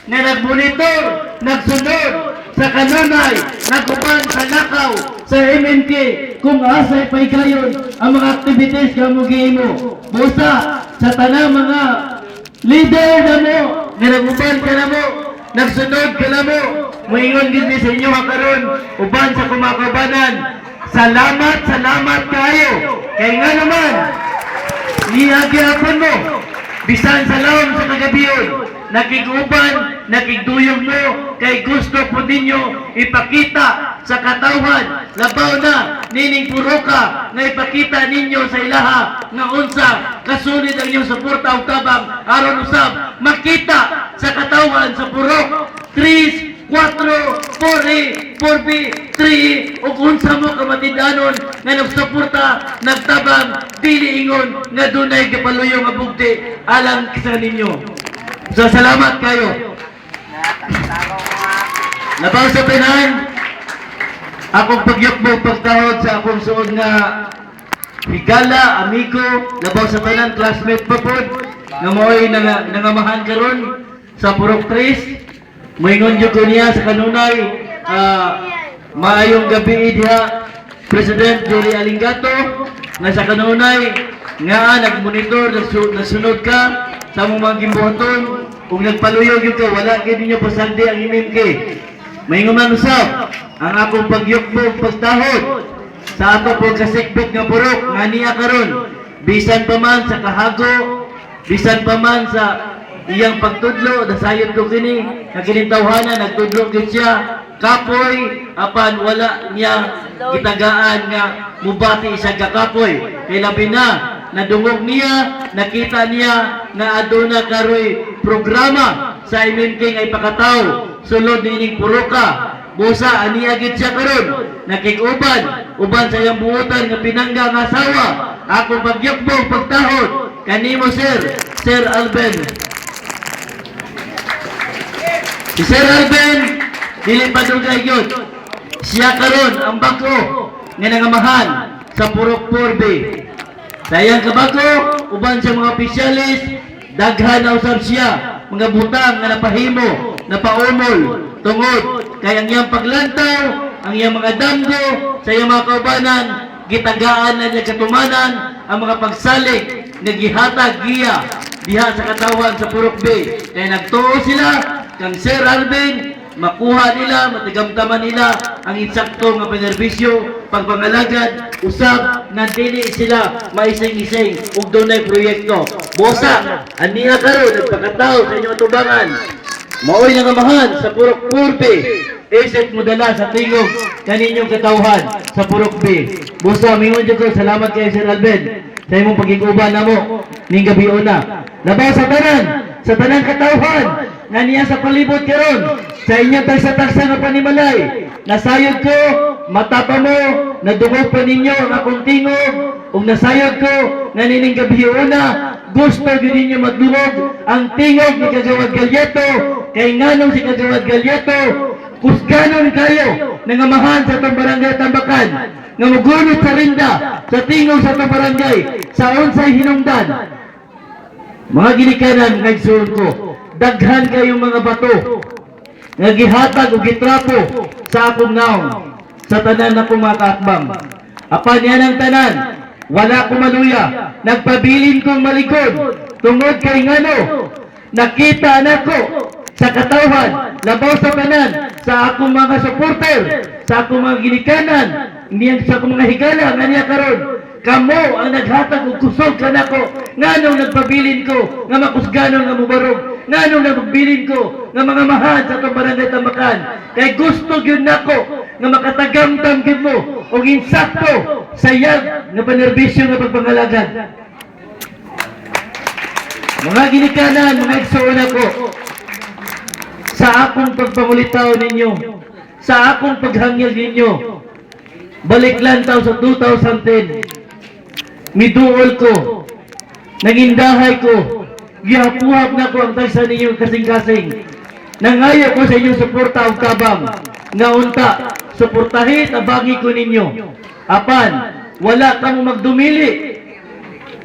nga nagmonitor, nagsunod sa kanunay, naguban sa lakaw, sa MNK, kung asay pa'y kayon ang mga activities nga mo gihimo. Busa, sa tanang mga leader na mo, nga naguban ka na mo, nagsunod ka na mo, moingon din sa inyo karon uban sa kumakabanan. Salamat, salamat kayo. Kaya nga naman, nihagyapan mo, bisan sa laom sa kagabiyon, nakiguban, nakigduyog mo, kay gusto po ninyo ipakita sa katawan, labaw na, nining puro ka, na ipakita ninyo sa ilaha, nga unsa, kasunod ang inyong suporta o tabang, aron usab, makita sa katawan, sa purok, 3, 4, 4, 4B, 3, o unsa mo kamatidanon nga nagsuporta, nagtabang, dili ingon, nga dunay kapaluyo nga bugti, alang sa ninyo. So, salamat kayo. Labaw sa pinan, akong pagyukbog pagtahod sa akong suod nga higala, amigo, labaw sa pinan, classmate pa po, nga mo'y nangamahan karon sa Purok 3. Moingon jud ko niya sa kanunay, maayong gabi diha, President Jory Alingato, nga sa kanunay, nga nagmonitor, nasunod ka, sa mga gimbuhaton, kung nagpaluyog yun ka, wala kayo ninyo pasandi ang MMK. Moingon man usab, ang akong pagyukbog, pagtahod, sa ato po kasikbit nga purok, nga niya karon, bisan pa man sa kahago, bisan pa man sa iyang pagtudlo, nasayod ko kini, nakinintawhanan, nagtudlo gid siya, kapoy, apan wala niya gitagaan nga mubati siya kakapoy. Kay labi na, nadungog niya, nakita niya na aduna karoy programa sa MMK nga ipakataw, sulod nining puruka. Busa, aniya gid siya karon, nakikuban, uban sa iyang buotan nga pinangga nga asawa, ako pagyakbog, pagtahod, kanimo Sir Alben. Si Sir Alben, dili pa dugay yun. Siya karon ang bako nga nangamahan sa Purok 4B. Sayang kabako, uban sa mga opisyalis, daghan na usab siya, mga butang nga napahimo, napaumol, tungod, kaya ang iyang paglantaw, ang iyang mga damgo, sa iyang mga kaubanan, gitagaan na niya katumanan, ang mga pagsalig, nagihatag giya, diha sa katawan sa Purok B. Kaya nagtuo sila, kang Sir Alvin, makuha nila, matigamtaman nila ang insakto nga penerbisyo, pagpangalagad, usab na dili sila maising-ising ug dunay proyekto. Bosa, aniya karon nagpakataw sa inyong tubangan. Maoy nangamahan sa Purok 4B. Isip mo dala sa tingog kaninyong katawhan sa Purok B. Bosa, mingon jud ko salamat kay Sir Alvin sa imong pagiguban namo ning gabi una. Labaw sa tanang katawhan nga niya sa palibot karon sa inyong tagsa-tagsa nga panimalay. Nasayod ko, mata pa mo, nadungog pa ninyo ang akong tingog, ug nasayod ko nga nining gabi una, gusto gyud ninyo magdungog ang tingog ni Kagawad Galyeto, kay nganong si Kagawad Galyeto, kusganon kayo nangamahan sa itong barangay Tambakan, nga mugunit sa rinda, sa tingog sa itong barangay, sa unsay hinungdan. Mga ginikanan, nagsuon ko, daghan kayong mga bato, nga gihatag o gitrapo sa akong naong, sa tanan na mga kaakbang. Apan yan ang tanan, wala ko maluya, nagpabilin kong malikod, tungod kay ngano, nakita nako sa katawan, labaw sa tanan, sa akong mga supporter, sa akong mga ginikanan, sa akong mga higala, nga niya karon, kamo ang naghatag og kusog kanako, nganong nagpabilin ko nga makusganon nga mubarog, nganong nagpabilin ko nga mga mahal sa itong barangay Tambakan, kay gusto gyud nako nga makatagamtam gyud mo og insakto sayag nga panerbisyo nga pagpangalagad. Mga ginikanan, mga igsoon ako, sa akong pagpangulitaw ninyo, sa akong paghangil ninyo, balik lantaw sa 2010, miduol ko, nangindahay ko, gihapuhap na ko ang tagsa ninyo kasing-kasing. Nangayo ko sa inyong suporta o tabang, nga unta, suportahit abangi ko ninyo. Apan, wala kang magdumili,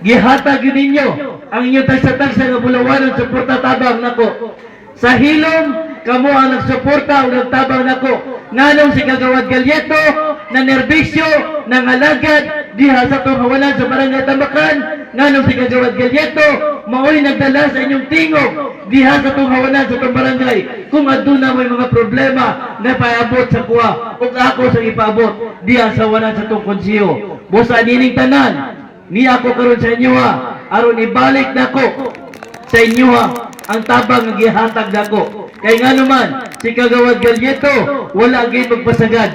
gihatag yun ninyo, ang inyong tagsa-tagsa nga bulawanan, suporta tabang nako. Sa hilom, kamo ang nagsuporta o nagtabang nako. Nganong si Kagawad Galyeto na nerbisyo, ng alagad, diha sa tunghawanan sa barangay Tambakan. Nganong si Kagawad Galyeto, mao'y nagdala sa inyong tingog, diha sa tunghawanan sa itong barangay. Kung aduna may mga problema na paabot sa kuha, o ako sa ipaabot, diha sa wanan sa itong konsiyo. Busa nining tanan, ni ako karon sa inyo aron ibalik nako sa inyo ang tabang nga gihatag nako. Kay nga naman, si Kagawad Galyeto, wala gid magpasagad.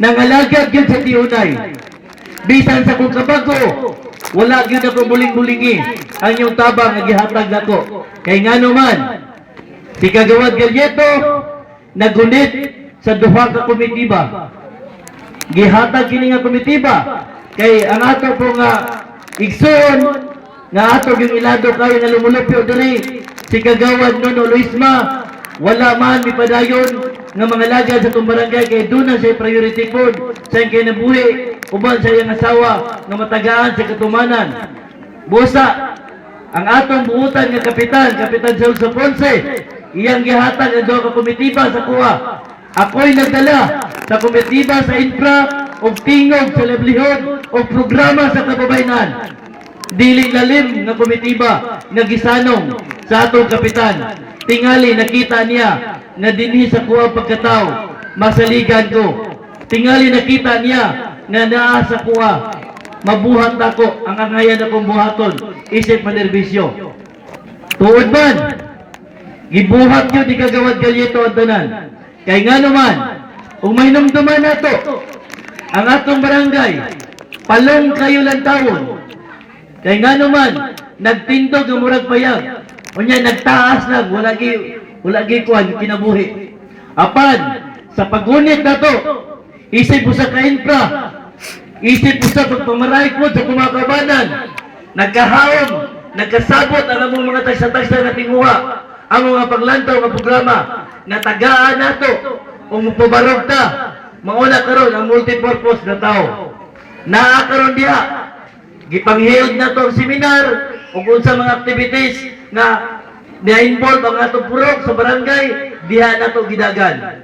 Nangalagad yun sa tiunay. Bisan sa kong kabago, wala gid ako buling-bulingi ang iyong tabang nga gihatag nako. Kay nga naman, si Kagawad Galyeto, nagunit sa duha ka komitiba. Gihatag kini nga komitiba. Kay ang ato po nga igsoon, nga ato yung ilado kayo nga lumulupyo diri, si Kagawad Nono Luisma, wala man mipadayon nga mga lagad sa itong barangay kay doon na siya priority food sa iyang kinabuhi uban sa iyang asawa nga matagaan sa katumanan. Busa, ang atong buutan nga Kapitan Celso Ponce, iyang gihatag ang duha ka komitiba sa kuha. Ako'y nagdala sa komitiba sa infra o tingog sa liblihod o programa sa kababayanan. Dili lalim nga komitiba nga gisanong sa atong kapitan. Tingali nakita niya na dinhi sa kuha pagkatao, masaligan ko. Tingali nakita niya na naa sa kuha, mabuhat ako ang angayan akong buhaton, isip manerbisyo. Tuod man, gibuhat yun ni Kagawad Galyeto ang tanan. Kay nga naman, kung may numduman na to, ang atong barangay, palong kayo lang taon. Kaya nga naman, nagtindog ang murag payag. O niya, nagtaas lang, wala kuhan, kinabuhi. Apan, sa pagunit na to, isip mo sa ka-infra, isip mo sa pagpamaray ko sa kumakabanan, nagkahaom, nagkasabot ang among mga tagsa-tagsa na tinguha, ang mga paglantaw ng programa, natagaan na to, o mupabarog ta, mauna karon ang multipurpose na tao. Naakaroon diha, gipanghiyod na to ang seminar o kung sa mga activities na na-involve ang atong purok sa barangay, diha na to gidagan.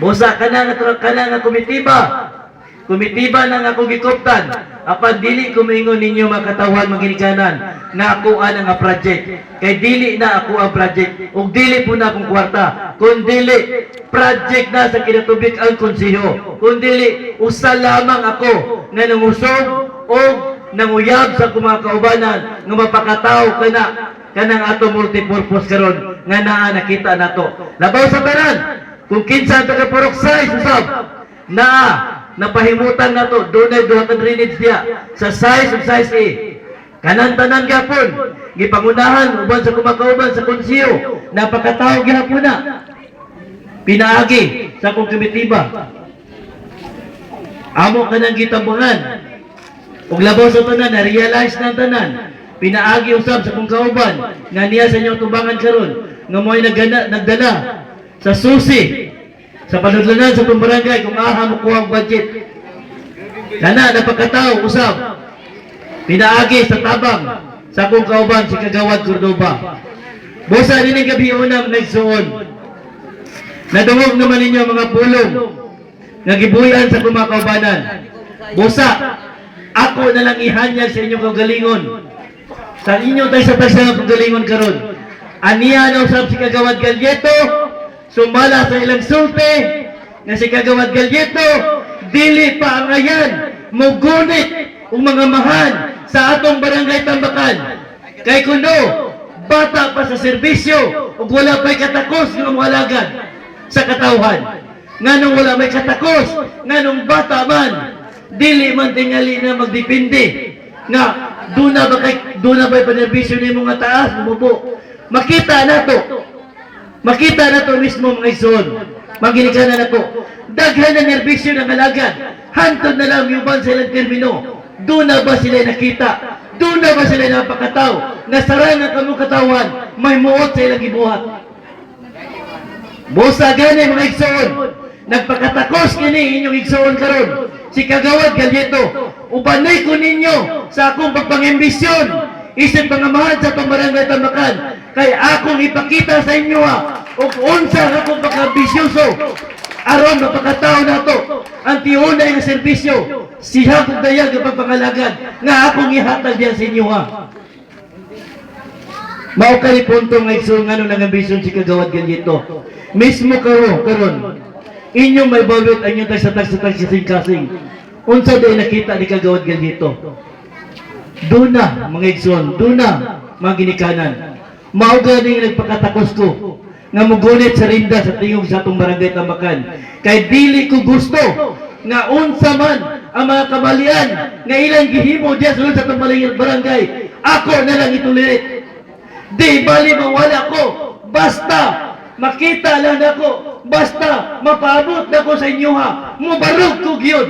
Busa ka na nga komitiba na nga akong gikuptan, apan dili kumingon ninyo makatawan maginikanan na ako ang project. Kay dili na ako ang project, ug dili po na akong kwarta, kung dili project na sa kinatubig ang konsiho, kung dili usa lamang ako nga nangusog o nanguyab sa kumakaubanan nga mapakatao kanang ato multipurpose karon nga naa nakita nato. Labaw sa tanan, kung kinsa taga purok size usab napahimutan nato, dunay duha ka drainage diya sa size ug size A. Kanang tanan gapon gipangunahan uban sa kumakauban sa konsiyo, napakatao gihapon na. Pinaagi sa kong komitiba. Amo kanang gitambangan. Ug labaw sa tanan, na-realize na tanan, pinaagi usab sa kong kauban nga niya sa inyong tubangan karon nga mo'y nagdala sa susi sa panudlanan sa itong barangay kung aha mo kuha ang budget. Kana napakatao usab pinaagi sa tabang sa kong kauban si Kagawad Cordoba. Busa din ang gabi unang nagsuon. Nadungog naman ninyo mga pulong nga gibuyan sa kumakaubanan. Busa, ako na lang ihanyag sa inyong kagalingon. Sa inyong tagsa-tagsa ng kagalingon karon. Aniya na usab si Kagawad Galyeto, sumala sa ilang sulti, nga si Kagawad Galyeto, dili pa ang ayan, mugunit o mga mahan sa atong barangay Tambakan. Kay kuno, bata pa sa serbisyo, ug wala pa'y katakos ng muhalagad sa katawhan. Nganong wala may katakos, nganong bata man, dili man tingali na magdepende nga duna ba panerbisyo ni mga taas bumubo. Makita na to mismo mga ison, maginika na to daghan na nerbisyo ng alagad, hantod na lang yuban sa ilang termino. Duna ba sila nakita, duna ba sila napakataw nga sarangan kamong katawan may muot sa ilang gibuhat. Busa gani mga igsoon, nagpakatakos kini inyong igsoon karon si Kagawad Galyeto. Ubanay ko ninyo sa akong pagpangambisyon, isip pangamahan sa itong barangay Tambakan, kay akong ipakita sa inyo ug unsa akong pagkambisyoso aron mapakatao nato ang tiunay nga serbisyo siya kung dayag ang pagpangalagad nga akong ihatag diyan sa inyo Mao kay punto nga isulngano ng ambisyon si Kagawad Gallito. Mismo karon inyong may bawit ang inyong tagsa-tag kasing-kasing. Unsa day nakita ni Kagawad Gallito? Duna mga igsoon, duna mga ginikanan. Mao gani nagpakatakos ko nga mugunit sa rinda sa tingog sa atong barangay Tambakan. Kay dili ko gusto nga unsa man ang mga kamalian nga ilang gihimo diya sulod sa atong barangay. Ako na lang itulirit. Di bali mawala ko, basta makita lang ako, basta mapaabot na ko sa inyo mubarog ko gyud.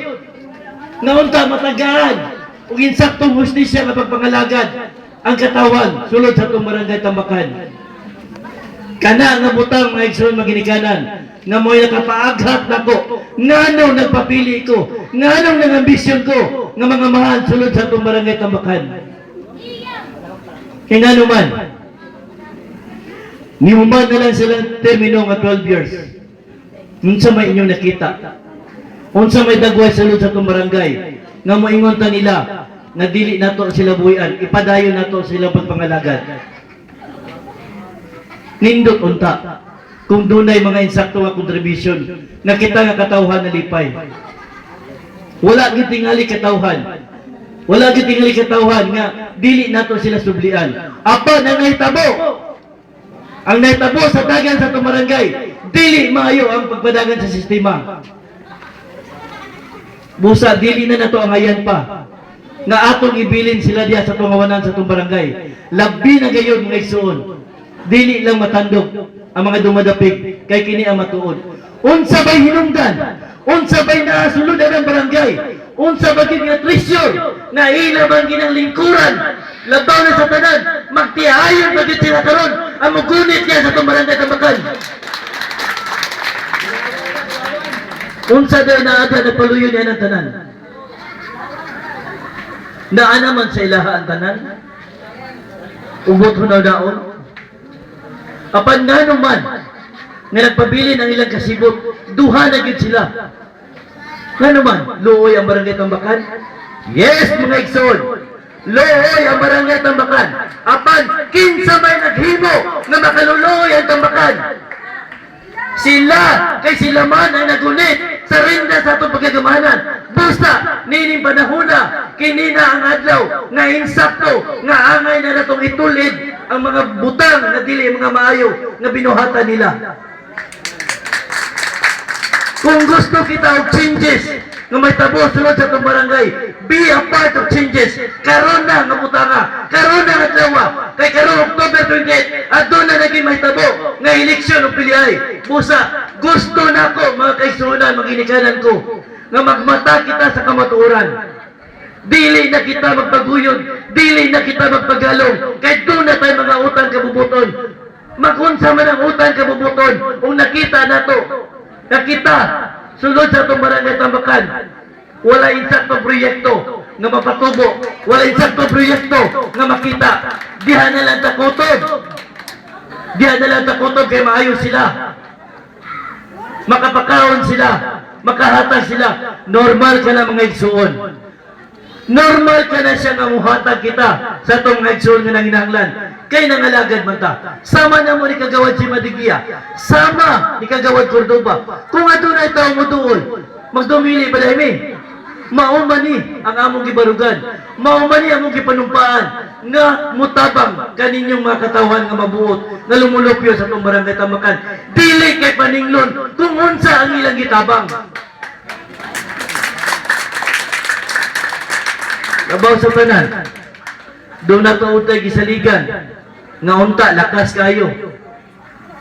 Naunta matagaan, ug insaktong hustisya nga pagpangalagad ang katawan sulod sa itong barangay Tambakan. Kana nga butang mga igsoon maginikanan, nga mo'y nakapaaghat nako, ngano nagpapili ko, ngano nang ambisyon ko, nga mga mahal sulod sa itong barangay Tambakan. Kaya ngano man, nihuman na lang silang termino nga 12 years. Unsa may inyong nakita? Unsa may dagway sulod sa itong barangay nga moingon ta nila nga dili nato sila buhian, ipadayon nato sila pagpangalagad. Nindot unta kung dunay mga insakto nga contribution na kita nga katawhan na lipay. Wala gyud tingali katawhan. Wala gyud tingali katawhan nga dili nato sila sublian. Apa na nahitabo? Ang nahitabo sa dagan sa itong barangay, dili maayo ang pagpadagan sa sistema. Busa, dili na nato ang ayan pa nga atong ibilin sila diya sa tungawanan sa itong barangay. Labi na gayon mga igsoon. Dili lang matandog ang mga dumadapig kay kini ang matuod. Unsa bay hinungdan? Unsa bay naasuludan ang barangay? Unsa ba gid nga treasure na ila bang ginang lingkuran? Labaw na sa tanan, magtihayon ba gid sila karon ang mugunit niya sa itong barangay Tambakan? Unsa day na ada nagpaluyo niya ng tanan? Naa naman sa ilaha ang tanan? Ubot hunaw daon? Apan nga naman nga nagpabilin ang ilang kasibot, duha na gid sila. Nga naman, luoy ang barangay Tambakan? Yes, mga igsoon! Luoy ang barangay Tambakan! Apan, kinsa may naghimo na makaluluoy ang Tambakan? Sila, kay sila man ang nagunit sa rinda sa itong pagkagamanan. Busta, nining panahuna, kinina ang adlaw, nga insakto, nga angay na natong itulid ang mga butang na dili mga maayo nga binuhatan nila. Kung gusto kita og changes nga may tabo sulod sa itong barangay, be a part of changes. Karon na nga butanga, karon na nga adlaw, kay karon October 28, aduna na naging may tabo nga eleksyon o piliay. Busa, gusto na ko mga kaigsunan, maginikanan ko, nga magmata kita sa kamatuoran. Dili na kita magpaguyod, dili na kita magpagalong, kahit doon na tayo mga utang kabubuton. Magunsa man ang utang kabubuton, kung nakita na to, nakita, sulod sa itong barangay Tambakan, wala insaktong proyekto nga mapatubo, wala insaktong proyekto nga makita. Diha na lang takutob. Diha na lang takutob kay maayos sila. Makapakaon sila, makahatag sila. Normal ka na mga igsuon. Normal ka na siya nga muhatag kita sa itong mga igsuon nga nanginahanglan. Kay nangalagad man ta. Sama na mo ni Kagawad si Madigia. Sama ni Kagawad Cordoba. Kung ato na itaw mo doon, magdumili ba dahil maumani ang among gibarugan. Maumani ang among gipanumpaan nga mutabang kaninyong mga katawan nga mabuot na lumulupyo sa itong barangay Tambakan. Dili kay paninglon kung unsa ang ilang gitabang. Labaw sa tanan, doon na ito utay gisaligan nga unta, lakas kayo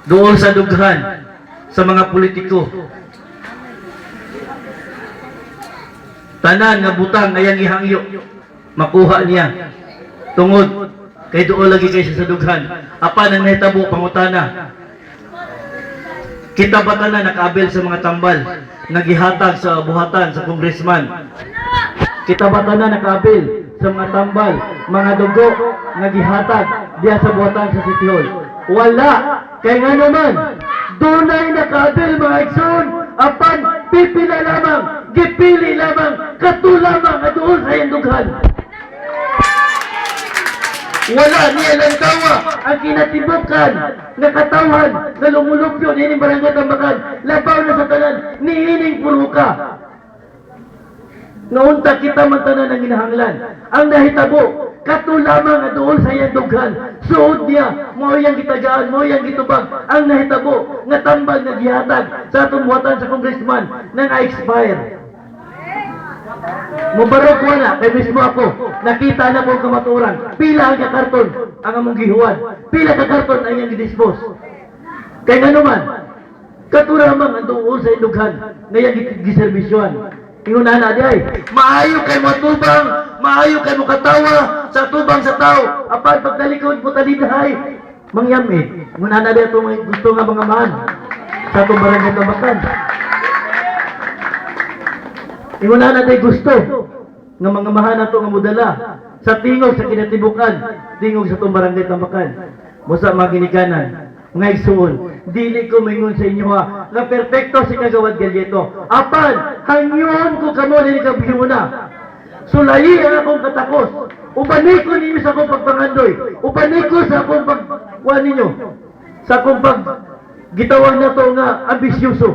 doon sa dughan sa mga politiko. Tanan nga butang ayang ihangyo makuha niya tungod kay doon lagi kayo sa dughan. Apa na nahitabo pangutana, kita ba tanan nakaabel sa mga tambal nagihatag sa buhatan sa congressman? Kita ba tanan nakaabel sa mga tambal, mga dugo nga gihatag diya sa buhatan sa City Hall. Wala kay nga naman dunay nakabil mga igsoon apan pipila lamang gipili lamang katulamang at doon sa iyang dughan. Wala niya lang tawa ang kinatibukan na katawan na lumulupyo niining barangay Tambakan labaw na sa tanan niining puro ka. Naunta kita man tanan ang ginahanglan. Ang nahitabo katulamang at doon sa iyang dughan. Suod niya mo yang gitagaan, mo yang gitubag. Ang nahitabo nga tambal nga gihatag sa atong buhatan sa congressman nang expire. Mubarok ko na, kay mismo ako, nakita na po kamaturan, pila ang karton ang among gihuwan, pila ka karton ang iyang gidispose. Kay nga naman, katuramang ang doon sa indughan na iyang giservisyoan. Ingunahan na di ay, maayo kay matubang, maayo kay mukatawa, sa tubang sa tao, apan pagdalikod po talidahay, mangyami. Ingunahan na di ito gusto nga mga mahan sa itong barangay Tambakan. Ingunahan natin gusto ng mga mahanan ito nga mudala sa tingog sa kinatibukan, tingog sa itong barangay Tambakan. Musa mga ginikanan, mga igsuon, dili ko maingon sa inyo ha, na perfecto si Kagawad Galyeto. Apan, hangyon ko kamo na ikabihuna. Sulayi ang akong katakos. Ubanay ko ninyo sa akong pagpangandoy. Ubanay ko sa akong pagkuhan ninyo. Sa akong gitawag na ito nga ambisyoso.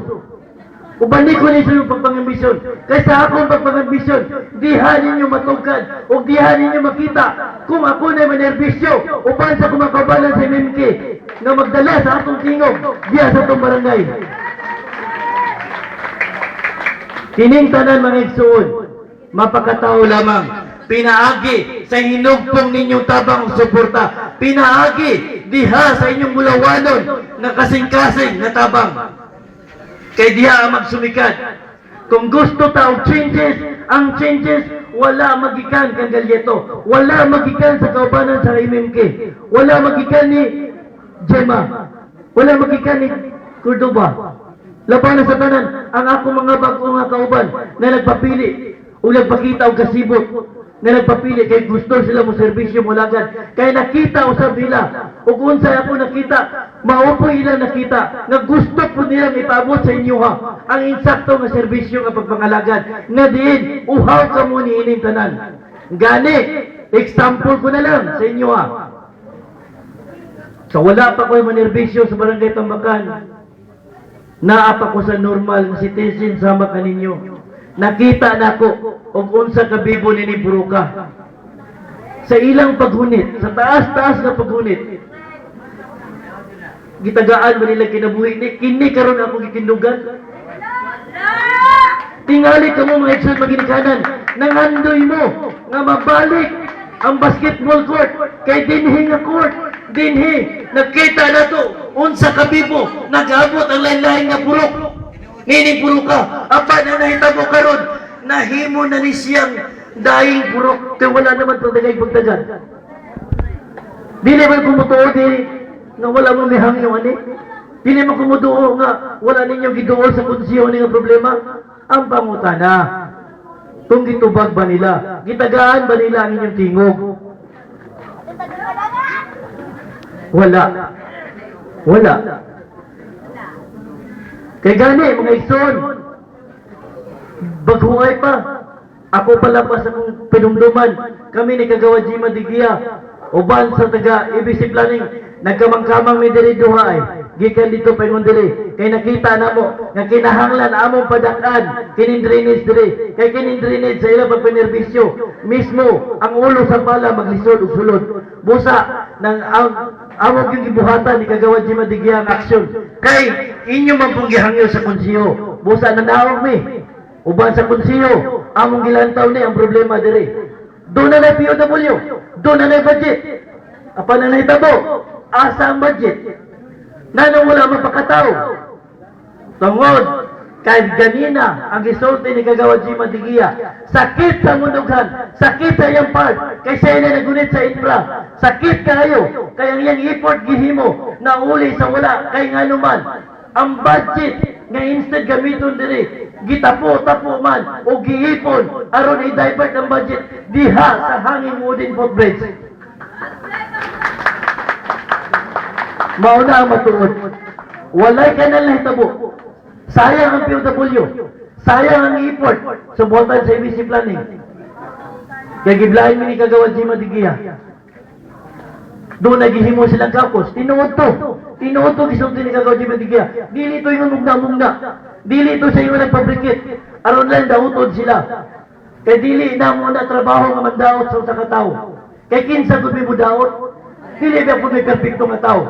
Ubani ko ninyo yung pagpangambisyon. Kaysa akong pagpangambisyon, diha ninyo matugkad o diha ninyo makita kung ako na manerbisyo upan sa kumakabalan sa MMK na magdala sa atong tingog diha sa atong barangay. Kining tanan mga igsuon, mapakatao lamang. Pinaagi sa hinugpong ninyong tabang suporta. Pinaagi diha sa inyong mulawanon na kasing-kasing na tabang. Kay diha ang magsumikat. Kung gusto ta og changes, ang changes wala magikan kang Galyeto, wala magikan sa kaubanan sa MMK, wala magikan ni Gemma, wala magikan ni Cordoba. Laban sa tanan ang ako mga bago nga kauban na nagpapili o nagpakita og kasibot na nagpapili kay gusto sila mo serbisyo mo lagad kay nakita usab nila ug unsay ako nakita mao po ila nakita nga gusto po nila ipaabot sa inyo ha ang insakto nga serbisyo nga pagpangalagad nga diin uhaw ka mo ni ining tanan gani example ko na lang sa inyo ha so wala pa ko'y manerbisyo sa barangay Tambakan naa pa ko sa normal nga citizen sama kaninyo nakita na ko og unsa ka bibo ni Puruka sa ilang paghunit sa taas-taas na paghunit gitagaan ba nila kinabuhi ni kini karon ako gikindugan tingali ka mo mga igsoon maginikanan nangandoy mo nga mabalik ang basketball court kay dinhi nga court dinhi nakita na to unsa ka bibo nag-abot ang lain-lain nga purok nini Puruka apa na nahitabo karon nahimo na ni siyang daing purok kay wala naman pagdagay pagdagan dili man kumutuo dili nga wala mo mihangyo ani dili man kumutuo nga wala ninyo giduol sa konsiyon nga problema ang pangutana kung gitubag ba nila gitagaan ba nila ang inyong tingog wala kay gani mga igsoon baghuay pa ako pala pa sa kong pinumduman kami ni Kagawad Jima Digia uban sa taga ABC Planning nagkamang-kamang may diri duha ay gikan dito paingon diri kay nakita namo nga kinahanglan among padak-an kining drainage diri kay kining drainage sa ila pagpanerbisyo mismo ang ulo sa pala maglisod ug sulod busa nang among yung gibuhatan ni Kagawad Jima Digia ang aksyon kay inyo man pong gihangyo sa konsiyo busa na naawag mi uban sa konsiyo among gilantaw ni ang problema diri doon na POW doon na budget apa na nahitabo asa ang budget nanong wala mapakatao tungod kay ganina ang gisulti ni Kagawad Jima Digia sakit sa mundughan sakit sa iyang part kay siya na nagunit sa infra sakit kayo kay ang iyang effort gihimo na uli sa wala kay nga naman ang budget nga instead gamiton diri gitapo-tapo man o giipon aron i-divert ang budget diha sa hanging wooden footbridge. Mauna ang matuod. Walay kanal na hitabo. Sayang ang POW. Sayang ang i-import. Subutan sa ABC planning. Kaya giblahin mo ni Kagawad Jima Digia. Doon naghihimo silang kakos. Tinuod to. Tinuod to gisulti ni Kagawad Jima Digia. Dili ito yung mugna-mugna. Dili ito sa yung nagpabrikit. Aron lang dautod sila. Kaya dili na mo na trabaho nga mandaot sa usa ka tawo. Kaya kinsa gud may mudaot. Dili ba po may perfecto nga tao.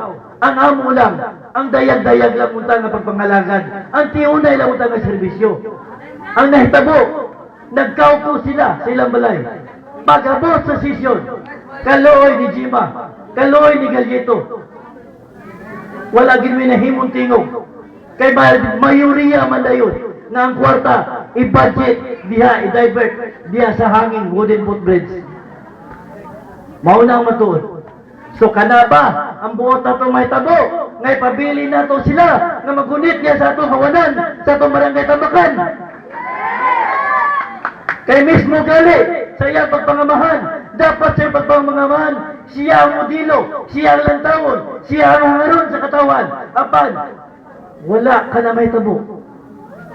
Ang amo lang, ang dayag-dayag lang unta nga pagpangalagad. Ang tiunay lang unta nga serbisyo. Ang nahitabo, nagkauko sila sa ilang balay. Pagabot sa sesyon, kaluoy ni Jima, kaluoy ni Galyeto. Wala gid may nahimong tingog. Kay mayuriya man dayon nga ang kwarta i-budget diha, i-divert diha sa hanging wooden footbridge. Mauna ang matuod. So kana ba ang buot na itong may tabo? Ngay pabili na to sila nga magunit niya sa itong hawanan, sa itong barangay Tambakan. Kay mismo gali sa iyang pagpangamahan. Dapat sa iyang pagpangamahan, siya ang modelo, siya ang lantawon, siya ang hangaron sa katawan. Apan, wala ka na may tabo.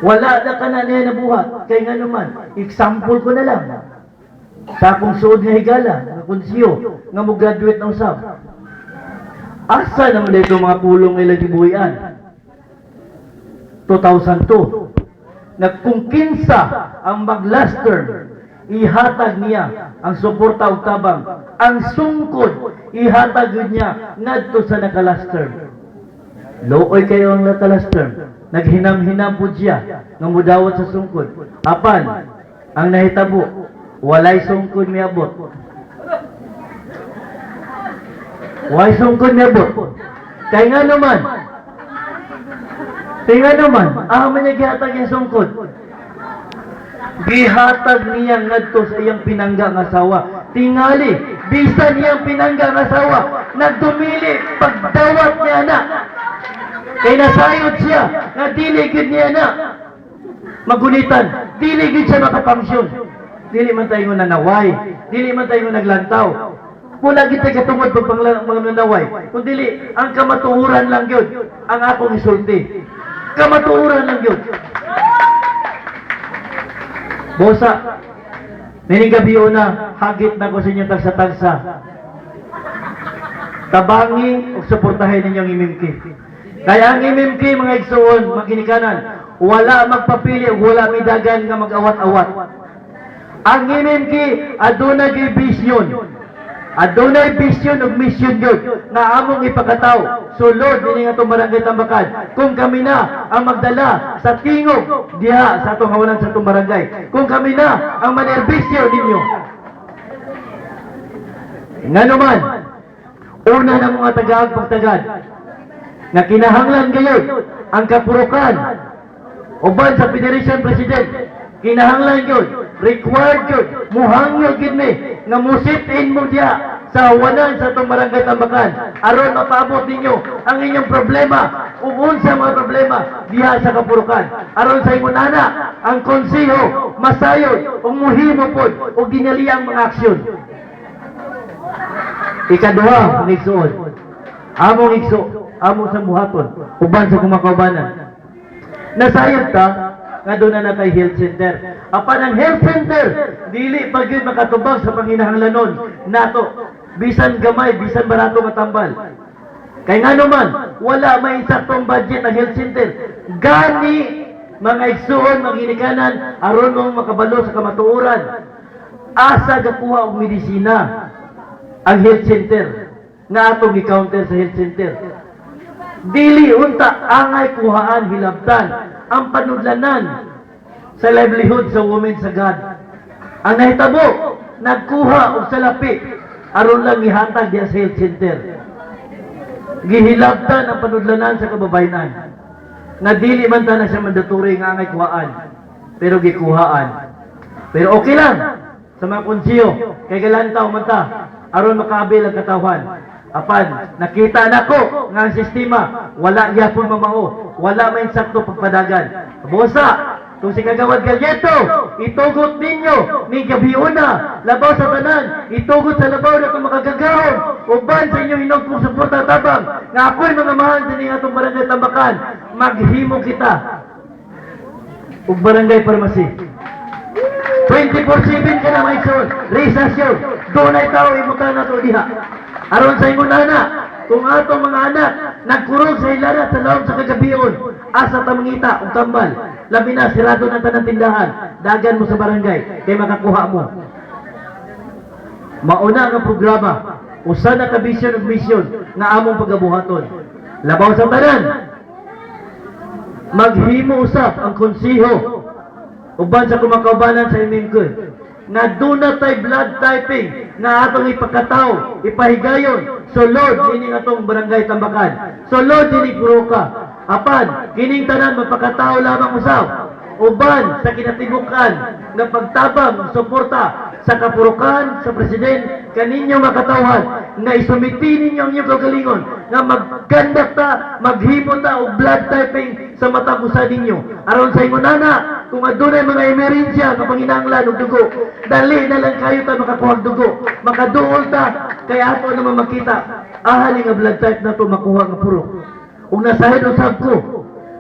Wala na ka na niya nabuhat. Kaya nga naman, example ko na lang. Sa akong suod nga higala, nga konsiyo, nga mo graduate ng usab. Asa naman dito mga pulong nila gibuhian? 2002. Kung kinsa ang mag-last term, ihatag niya ang suporta ug tabang. Ang sungkod, ihatag niya ngadto sa naka-last term. Looy kayo ang naka-last term. Naghinam-hinam po siya nga mudawat sa sungkod. Apan, ang nahitabo, walay sungkod miabot. Walay sungkod miabot. Kaya nga naman, man niya gihatag yung sungkod. Gihatag niya ngadto sa iyang pinangga nga asawa. Tingali, bisan niyang pinangga nga asawa, nagdumili pagdawat niya na. Kaya nasayod siya, nga diligid niya na. Magunitan, diligid siya makapangsyon. Dili man tayo nanaway, dili man tayo naglantaw. Mula kita katungod pag mga nanaway. Kung dili, ang kamatuuran lang yun, ang akong isulti. Kamatuuran lang yun. Bosa, ninigabiyo na, hagit na ko sa inyong tagsa-tagsa. Tabangi o suportahin ninyong imimki. Kaya ang imimki, mga igsuon, mga ginikanan, wala magpapili o wala may dagan nga mag-awat-awat. Ang imimki, aduna gi bisyon. Adunay bisyon ug misyon yun na among ipakataw. Sulod din nga itong barangay Tambakan. Kung kami na ang magdala sa tingog diha sa itong hawanan sa itong barangay. Kung kami na ang manerbisyo ninyo. Nga naman, una ng mga tagaag pagtagad na kinahanglan gayon ang kapurukan uban sa Federation President. Kinahanglan yun, required yun, muhangyo gid mi nga musitin mo diya sa hawanan sa itong barangay Tambakan aron mapabot ninyo ang inyong problema ug unsa mga problema diha sa kapurukan aron sa imong nana ang konseho masayod ug muhimo pod og ginaliyang mga aksyon. Ikaduha, ang igsuon, among sa buhaton uban sa kumakaubanan. Nasayod ta nga doon na natay health center. Apan ang health center, dili pag yun makatubag sa panginahanglanon nato. Bisan gamay, bisan barato matambal. Kaya nga naman, wala may saktong budget ang health center. Gani, mga igsuon, mga ginikanan, aron mong makabalo sa kamatuuran. Asa gakuha og medisina ang health center nga atong i-counter sa health center. Dili unta angay kuhaan hilabtan ang panudlanan sa livelihood sa women sa God. Ang nahitabo, nagkuha og salapi aron lang ihatag diya sa health center. Gihilabtan ang panudlanan sa kababayenan. Na dili man ta na siya mandatory nga angay kuhaan, pero gikuhaan. Pero okay lang sa mga konsiyo, kay galantaw man ta aron makabil ang katawan. Apan, nakita na ko nga ang sistema, wala gyapon mamao, wala may sakto pagpadagan. Bosa, Kung si Kagawad Galyeto, itugot ninyo ni Gabiuna, labaw sa tanan, itugot sa labaw na itong makagagahon, uban sa inyo hinong kong suporta tabang, nga ako'y mga mahal sa inyo itong barangay Tambakan, maghimo kita. Ug barangay Parmasi. 24/7 ka na may son, resasyon, doon ay tao imutan na ito diha. Aron sa ingon ana, kung atong mga anak, nagkurog sa ilarat sa loob sa kagabion, asa tamangita o tambal, labi na, sirado na tanang tindahan, dagan mo sa barangay, kay makakuha mo. Mauna ang programa, usa na ka vision of mission, nga among pagabuhaton. Labaw sa tanan, maghimo usap ang konsiho, uban sa kumakaubanan sa imingkod, nga duna tay blood typing, nga atong ipakataw, ipahigayon, sulod ini atong barangay Tambakan, sulod ini Puruka, apan, kining tanan mapakatao lamang usaw, uban sa kinatibukan na pagtabang, suporta sa kapurukan, sa presiden, kaninyo makatawhan, nga isumiti ninyo ang inyong kagalingon, nga maggandak ta, maghimo ta, o blood typing sa matapusan ninyo. Aron sa ingon nana, kung adunay mga emerensya nga panginahanglan og dugo, dali na lang kayo ta makakuha og dugo, makaduol ta, kay ato naman makita, ahali nga blood type na to makuha nga purok. Ug nasahid usab ko,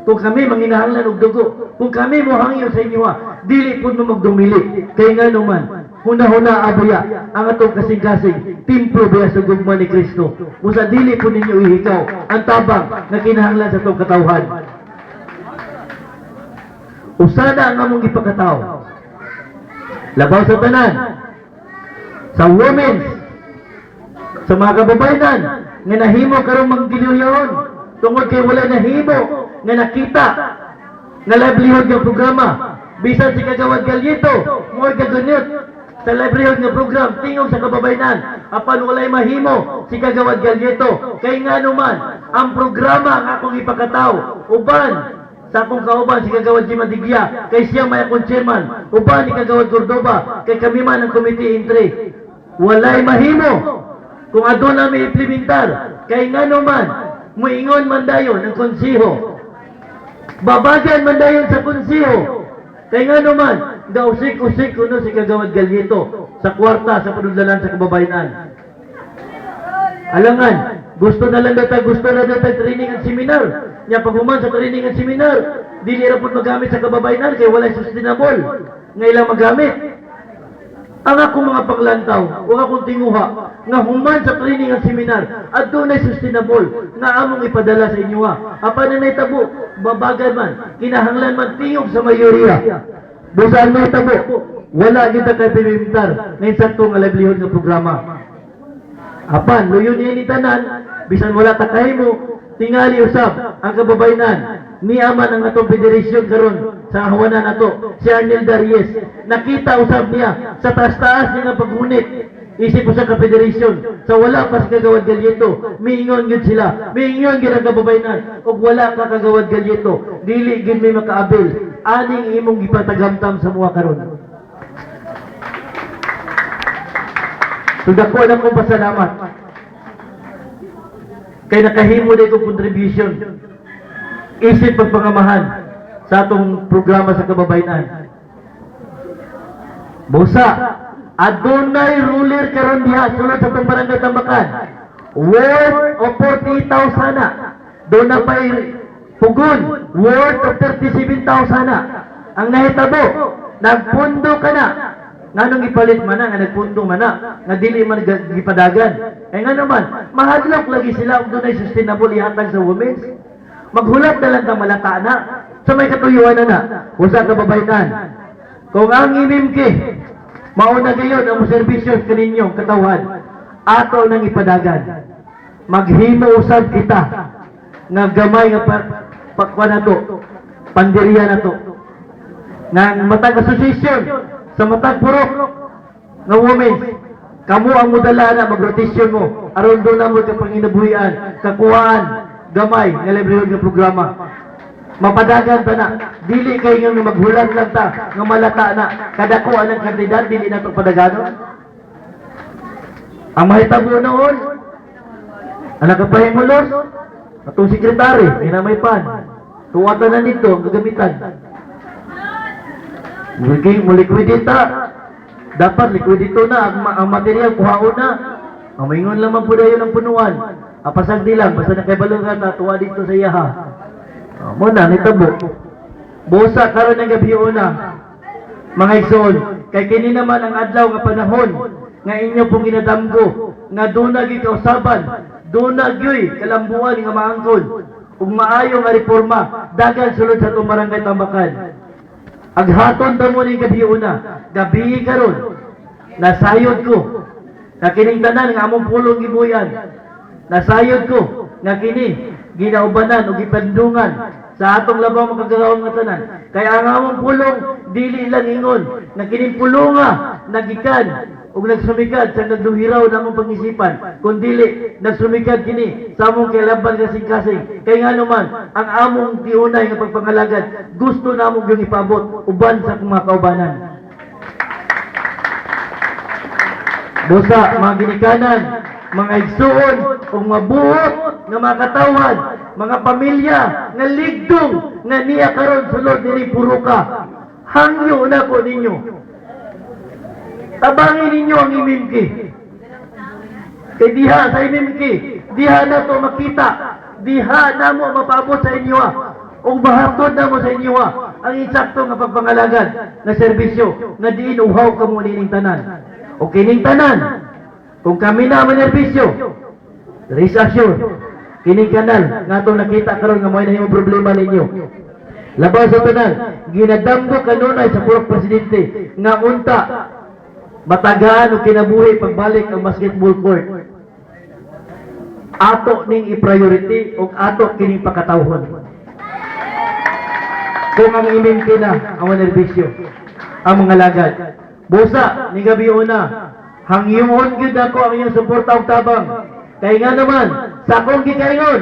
kung kami manginahanglan og dugo, kung kami mohangyo sa inyo, dili pud mo magdumili, kay nga naman, huna-huna abaya ang atong kasing-kasing timplo biya sa gugma ni Kristo. Usa dili po ninyo ihikaw ang tabang na kinahanglan sa atong katawhan. Usa na ang among ipakataw. Labaw sa tanan, sa women, sa mga kababayanan nga nahimo karong manggiliwyaon tungod kay wala nahimo nga nakita nga livelihood nga programa. Bisan si Kagawad Galyeto, mo gagunyot sa livelihood nga program tingog sa kababayanan, apan walay mahimo si Kagawad Galyeto, kay nga naman ang programa nga akong ipakataw, uban sa akong kauban si Kagawad Jim Adigya, kay siya may akong chairman, uban ni Kagawad Cordoba, kay kami man ang committee entry, walay mahimo kung adun na may implementar, kay nga naman muingon man dayon ang konsiho, babagan man dayon sa konsiho, kay nga naman gausik-usik kuno si Kagawad Galyeto sa kwarta sa panudlalan sa kababayanan. Alangan, gusto na lang training at seminar. Nya paghuman sa training at seminar, dili ra pud magamit sa kababayanan kay walay sustainable nga ilang magamit. Ang akong mga paglantaw, o akong tinguha, nga human sa training at seminar, at doon ay sustainable, nga among ipadala sa inyo. Apan na naitabo, babagan man, kinahanglan man tingog sa mayoriya. Busaan mo itabo, wala kita kay pimimentar, ngayon sa itong livelihood ng programa. Apan, luyon niya ni tanan, bisan wala takay mo, tingali usab ang kababayanan, niyaman ang atong federasyon karon sa hawanan nato, si Arnel Darius. Nakita usab niya sa taas-taas niya nga pagunit, isip ko sa ka-federasyon, sa wala pa si Kagawad Galyeto, miingon yun sila, miingon yun ang kababayanan, o wala ka Kagawad Galyeto, dili yun may makaabil, aning imong gipatagamtam sa mga karon. So dako na kong pasalamat, kay nakahimo na itong contribution, isip pagpangamahan sa atong programa sa kababayanan. Busa, adunay ruler karon diha sulod sa itong barangay Tambakan, worth of 40,000 na. Doon na pa'y pugon, worth of 37,000 na. Ang nahitabo, nagpundo ka na. Nga nung ipalit man na, nga nagpundo man na, nga dili man gipadagan. Eh nga naman, mahadlok lagi sila kung doon ay sustainable ihatag sa women's. Maghulap na lang ka malata na, sa may katuyuan na, usa kababayanan. Kung ang imimki, mauna gayon ang servisyo sa ninyong katawan, ato nang ipadagan. Maghimo usab kita, nga gamay nga pakwa na to, pandiriya na to, nga matag association, sa matag purok nga women, kamo ang mudala na mag-rotation mo, aron doon na mo kapag inabuhian, kakuhaan, gamay, nga livelihood nga programa. Mapadagan ta na, dili kay nga maghulat lang ta, nga malata na, kadakuan ang kandidat, dili na ito padaganon. Ang mahitabo noon, ang nakapahimulos, atong sekretary, may pan, tuwatan na nito, ang gagamitan. Liquidita. Dapat liquidito na ang material kuhaon na. Ang maingon lamang po dayon ang punuan. Apasag di lang basta nakaibalo ka ta tuwa dito sa iyaha. Mo na nitabo. Busa karon ang gabi una. Mga igsoon, kay kini naman ang adlaw nga panahon nga inyo pong ginadamgo nga dunag kausaban, dunag yoy kalambuan nga maangkon ug maayo nga reforma dagan sulod sa atong barangay Tambakan. Aghaton ta mo ni gabi una, gabi karon nasayod ko na kining tanan nga among pulong gibuyan. Nasayod ko nga kini ginaubanan ug gipandungan sa atong labaw makagawang nga tanan. Kaya ang among pulong dili lang ingon na kining pulonga nagikan ug nagsumikad sa nagduhiraw namong pangisipan kundi nagsumikad kini sa among kailaban kasing-kasing. Kay nga naman ang among tiunay nga pagpangalagad gusto namong yung ipabot uban sa mga kaubanan. Busa mga ginikanan, mga igsuon ug mabuot nga mga katawan, mga pamilya nga ligdong nga niya karon sulod diri Puruka. Hangyo na ko ninyo. Tabangin ninyo ang imimki. Kay diha sa imimki, diha na to makita, diha na mo mapaabot sa inyo. Ug bahatod na mo sa inyo ang insakto nga pagpangalagad na serbisyo nga diin uhaw kamo nining tanan. O kining tanan, kung kami na manerbisyo, rest assured, kining kanal, nga itong nakita karon nga may nahimong problema ninyo. Labaw sa tanan, ginadamgo kanunay sa purok presidente, nga unta, matagaan o kinabuhi pagbalik ang basketball court. Ato ning i-priority o ato kining pakatawhon. Kung ang imimpi na ang manerbisyo, ang mga lagad. Busa, ni gabi una, hangyon gyud ako ang iyong suporta ug tabang. Kay nga naman, sa akong gikaingon,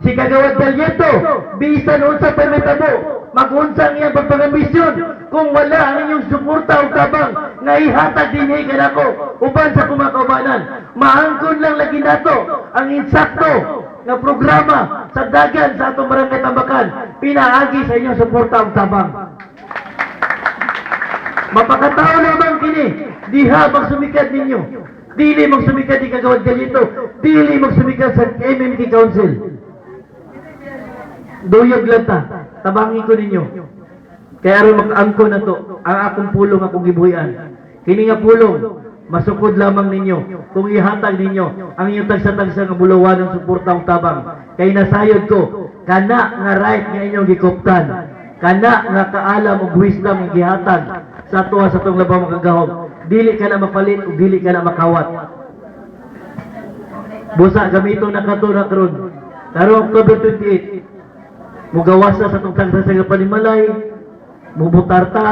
si Kagawad Dalyeto, bisan unsa pa may tabo, mag-unsa ang iyang pagpangambisyon kung wala ang inyong suporta ug tabang nga ihatag dinhi kanako uban sa kumakaubanan. Maangkon lang lagi nato ang insakto nga programa sa dagan sa atong barangay Tambakan, pinaagi sa inyong suporta ug tabang. Mapakatao lamang kini, diha magsumikad ninyo. Dili magsumikad di Kagawad Dalyeto, dili magsumikad sa MMK Council. Duyog lang ta, tabangin ko ninyo. Kaya aron makaangko na to, ang akong pulong akong gibuhian. Kini nga pulong, masukod lamang ninyo kung ihatag ninyo ang inyong tagsa-tagsa nga bulawan ng suporta ug tabang. Kay nasayod ko, kana nga right nga inyong gikuptan, kana nga kaalam ug wisdom nga gihatag sa tuwa sa itong labaw makagahom. Dili ka na mapalit o dili ka na makawat. Busa gamitong nakatuna karon. Karong October 28, mugawasa sa itong tagsa sa panimalay, mubutar ta,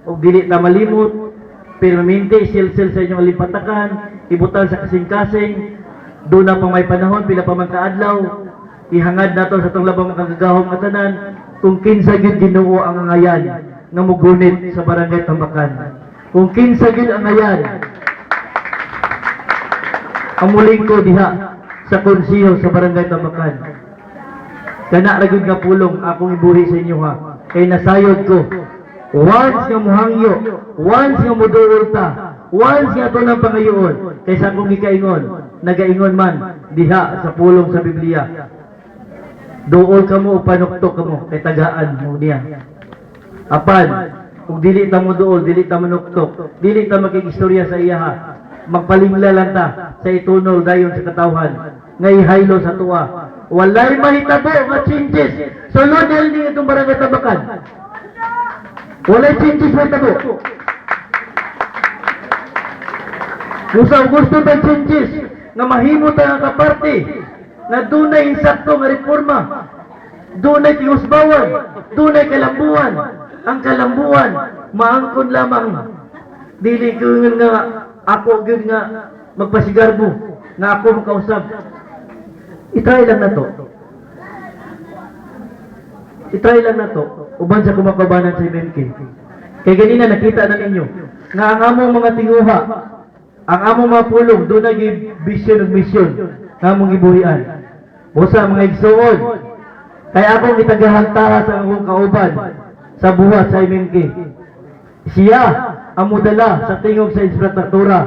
o dili ta malimot, permanente, sil-sil sa inyong limpatakan, ibutan sa kasing-kasing, doon na pang may panahon, pila pa man kaadlaw, ihangad na to sa itong labaw makagahom nga tanan, kung kinsa gyud Ginoo ang angayan nga mugunit sa barangay Tambakan. Kung kinsa gyud ang ayan, amuling ko diha sa konsiyo sa barangay Tambakan. Kana ra gyud nga pulong akong ibuhi sa inyo ha. Kay nasayod ko. Once nga muhangyo, once nga muduulta, once nga to ng pangayoon, kaysa akong gikaingon, nagaingon man diha sa pulong sa Biblia. Duol ka mo o panuktok ka mo, kay tagaan mo niya. Apan, kung dili ta mo duol, dili ta manuktok, dili ta makigistorya sa iyaha, magpalingla lang ta sa itunol dayon sa katawhan, nga ihaylo sa tuwa. Walay mahitabo nga changes. Sulod na rin itong barangay Tambakan. Walay changes mahitabo. Kung sa gusto tayong changes, nga mahimo tayo ang kaparte, na dunay insakto nga reforma, dunay tingusbawan, dunay kalambuan. Ang kalambuan, maangkon lamang. Dili ko nga ako gyud nga magpasigarbo, nga ako makausap. Itry lang na to. Itry lang na to. Uban sa kumakabanan sa MMK. Kaya ganina nakita na ninyo, nga ang among mga tinguha, ang among mga pulong, doon nag vision ug mission, nga among gibuhian. Busa mga igsuon, kaya akong itagahantara sa akong kauban, sa buhat sa MMK. Siya ang mudala sa tingog sa infrastruktura.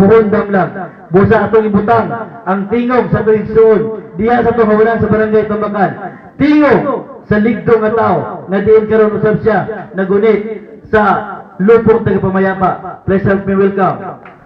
Puhon damlag. Busa atong ibutang ang tingog sa tuig suon. Diya sa tuhawanan sa barangay Tambakan. Tingog sa ligdo nga tao nga diin karon usab siya nagunit sa lupong tagapamayapa. Please help me welcome